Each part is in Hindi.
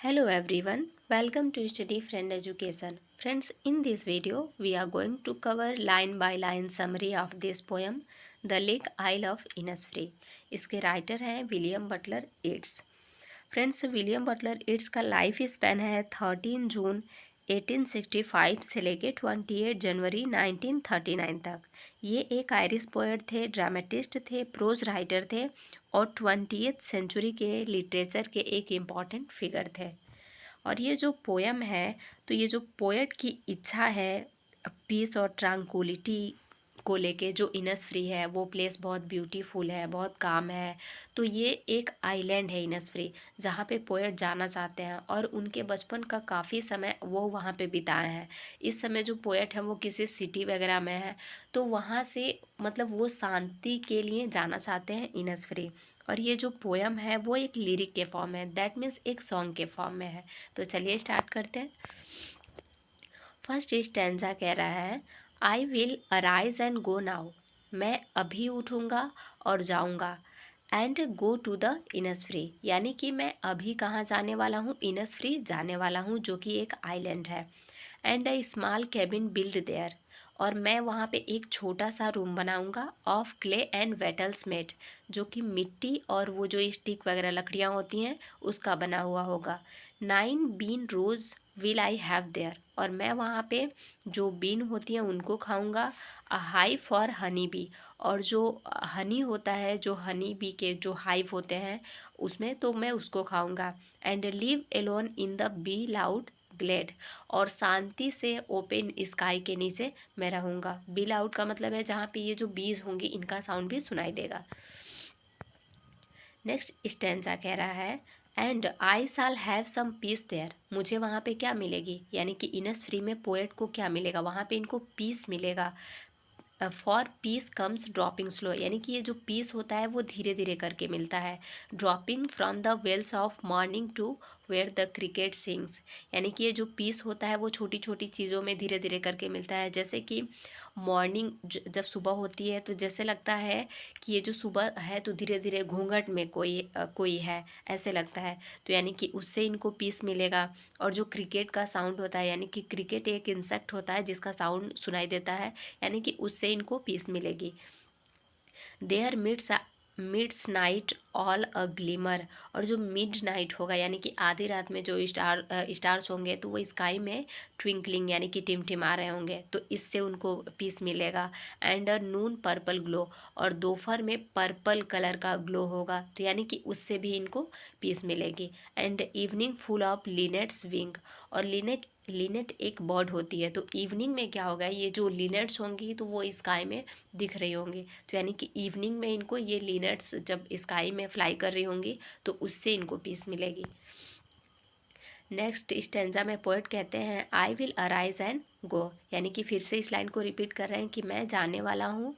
Hello everyone, welcome to Study Friend Education. Friends, in this video, we are going to cover line by line summary of this poem, The Lake Isle of Innisfree. इसके राइटर हैं William Butler Yeats. Friends, William Butler Yeats का लाइफ स्पैन है 13 जून 1865 से लेके 28 जनवरी 1939 तक. ये एक आयरिश पोएट थे, ड्रामेटिस्ट थे, प्रोज राइटर थे और 20th सेंचुरी के लिटरेचर के एक इम्पॉर्टेंट फिगर थे. और ये जो पोएम है, तो ये जो पोएट की इच्छा है पीस और ट्रांकुलिटी को लेके, जो इनसफ्री है वो प्लेस बहुत ब्यूटीफुल है, बहुत काम है. तो ये एक आइलैंड है इनसफ्री, जहाँ पे पोएट जाना चाहते हैं और उनके बचपन का काफ़ी समय वो वहाँ पे बिताए हैं. इस समय जो पोएट है वो किसी सिटी वगैरह में है, तो वहाँ से मतलब वो शांति के लिए जाना चाहते हैं इनसफ्री. और ये जो पोएम है वो एक लिरिक के फॉर्म है, दैट मीन्स एक सॉन्ग के फॉर्म में है. तो चलिए स्टार्ट करते हैं. फर्स्ट स्टैंजा कह रहा है, I will arise and go now. मैं अभी उठूँगा और जाऊँगा. एंड गो टू द इनसफ्री, यानी कि मैं अभी कहाँ जाने वाला हूँ, इनसफ्री जाने वाला हूँ, जो कि एक आइलैंड है. And a small cabin build their, और मैं वहाँ पे एक छोटा सा रूम बनाऊँगा. ऑफ क्ले एंड वेटल्स मेड, जो कि मिट्टी और वो जो स्टिक वगैरह लकड़ियाँ होती हैं उसका बना हुआ होगा. 9 bean rows will I have there, और मैं वहाँ पे जो बीन होती हैं उनको खाऊंगा. A high for honey bee, और जो हनी होता है, जो हनी बी के जो हाइव होते हैं उसमें, तो मैं उसको खाऊंगा. And live alone in the bee loud glade, और शांति से ओपन स्काई के नीचे मैं रहूँगा. बी लाउड का मतलब है जहाँ पे ये जो बीज होंगी इनका साउंड भी सुनाई देगा. नेक्स्ट स्टेंजा कह रहा है, and I shall have some peace there. मुझे वहाँ पे क्या मिलेगी, यानी कि इनसफ्री में पोएट को क्या मिलेगा, वहाँ पे इनको पीस मिलेगा. For piece comes dropping slow, यानी कि ये जो पीस होता है वो धीरे धीरे करके मिलता है. Dropping from the veils of morning to where the cricket sings, यानी कि ये जो पीस होता है वो छोटी छोटी चीज़ों में धीरे धीरे करके मिलता है. जैसे कि मॉर्निंग जब सुबह होती है तो जैसे लगता है कि ये जो सुबह है तो धीरे धीरे घूंघट में कोई है, ऐसे लगता है. तो यानी कि उससे इनको पीस मिलेगा. और जो क्रिकेट का साउंड होता है, यानी कि क्रिकेट एक इंसेक्ट होता है जिसका साउंड सुनाई देता है, यानी कि उससे इनको पीस मिलेगी. There midnight's all a glimmer, और जो मिड नाइट होगा यानी कि आधी रात में जो स्टार्स होंगे तो वो स्काई में ट्विंकलिंग यानी कि टिमटिमा रहे होंगे, तो इससे उनको पीस मिलेगा. And a Noon purple glow, और दोपहर में पर्पल कलर का ग्लो होगा, तो यानी कि उससे भी इनको पीस मिलेगी. And evening full of linnet's wing, और लिनेट एक बर्ड होती है, तो इवनिंग में क्या होगा, ये जो लिनेट्स होंगी तो वो स्काई में दिख रही होंगी, तो यानी कि इवनिंग में इनको ये लिनेट्स जब स्काई में फ्लाई कर रही होंगी तो उससे इनको पीस मिलेगी. नेक्स्ट स्टेंजा में पोएट कहते हैं, I will arise and go, यानी कि फिर से इस लाइन को रिपीट कर रहे हैं कि मैं जाने वाला हूँ,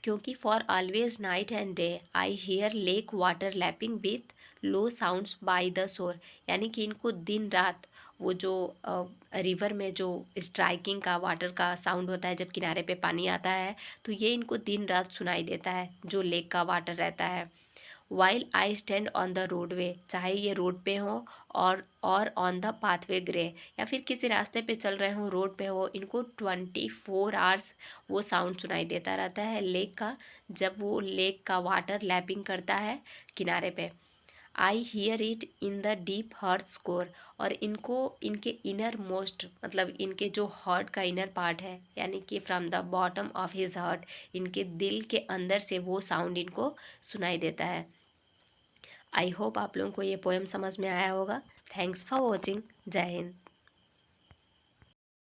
क्योंकि for always night and day I hear lake water lapping with low sounds by the shore, यानी कि इनको दिन रात वो जो रिवर में जो स्ट्राइकिंग का वाटर का साउंड होता है जब किनारे पे पानी आता है, तो ये इनको दिन रात सुनाई देता है जो लेक का वाटर रहता है. While I stand on the roadway, चाहे ये रोड पे हो और ऑन द पाथवे ग्रे, या फिर किसी रास्ते पे चल रहे हो, रोड पे हो, इनको 24 आवर्स वो साउंड सुनाई देता रहता है लेक का, जब वो लेक का वाटर लैपिंग करता है किनारे पे. I hear it in the deep heart's core, और इनको इनके इनर मोस्ट मतलब इनके जो हार्ट का इनर पार्ट है, यानी कि from the bottom of his heart, इनके दिल के अंदर से वो साउंड इनको सुनाई देता है. आई होप आप लोगों को ये पोएम समझ में आया होगा. Thanks for watching. जय हिंद.